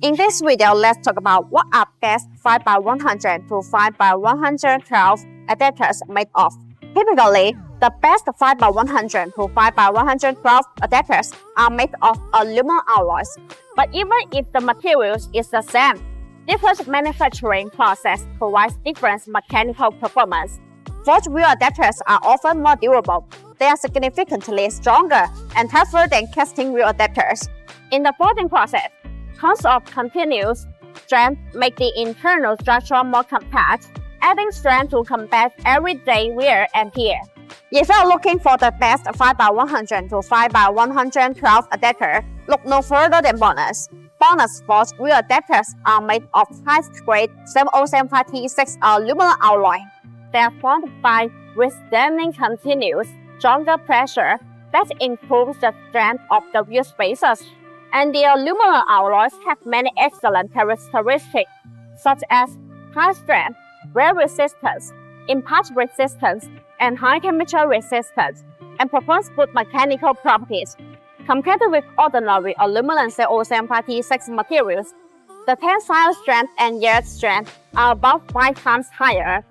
In this video, let's talk about what are best 5x100 to 5x112 adapters made of. Typically, the best 5x100 to 5x112 adapters are made of aluminum alloys. But even if the materials is the same, different manufacturing process provides different mechanical performance. Forged wheel adapters are often more durable. They are significantly stronger and tougher than casting wheel adapters. In the forging process, tons of continuous strength make the internal structure more compact, adding strength to combat everyday wear and tear. If you are looking for the best 5x100 to 5x112 adapter, look no further than Bonus. Bonus forged wheel adapters are made of high-grade 7075T6 aluminum alloy. They are fortified with withstanding continuous, stronger pressure that improves the strength of the wheel spacers. And the aluminum alloys have many excellent characteristics, such as high strength, wear resistance, impact resistance, and high temperature resistance, and performs good mechanical properties. Compared with ordinary aluminum CO75T6 materials, the tensile strength and yield strength are about 5 times higher.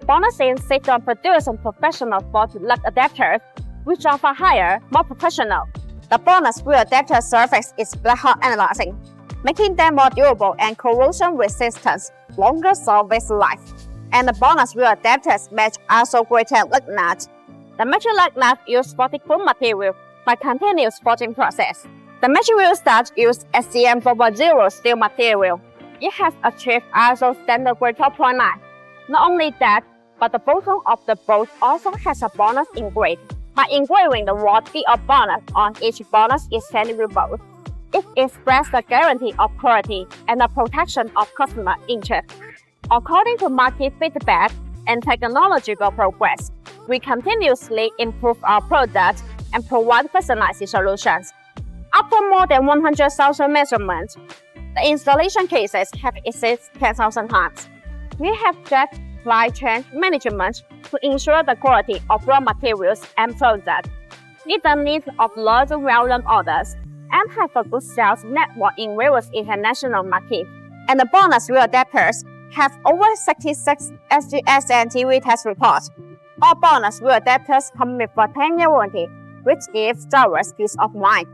Bonus insists on producing professional forged lug adapters, which are far higher, more professional. The Bonus wheel adapter surface is black hot analyzing, making them more durable and corrosion resistant, longer service life. And the Bonus wheel adapters match also greater lug nut. The matching lug nut uses 40-foot material by continuous forging process. The matching wheel stud uses SCM 4.0 steel material. It has achieved ISO standard grade 12.9. Not only that, but the bottom of the bolt also has a bonus engraved. By engraving the word D of bonus on each bonus extended bolt, it expresses the guarantee of quality and the protection of customer interest. According to market feedback and technological progress, we continuously improve our product and provide personalized solutions. After more than 100,000 measurements, the installation cases have exceeded 10,000 times. We have checked supply chain management to ensure the quality of raw materials and products, meet the needs of large volume orders, and have a good sales network in various international markets. And the Bonus wheel adapters have over 66 SGS and TV test reports. All Bonus wheel adapters come with a 10-year warranty, which gives drivers peace of mind.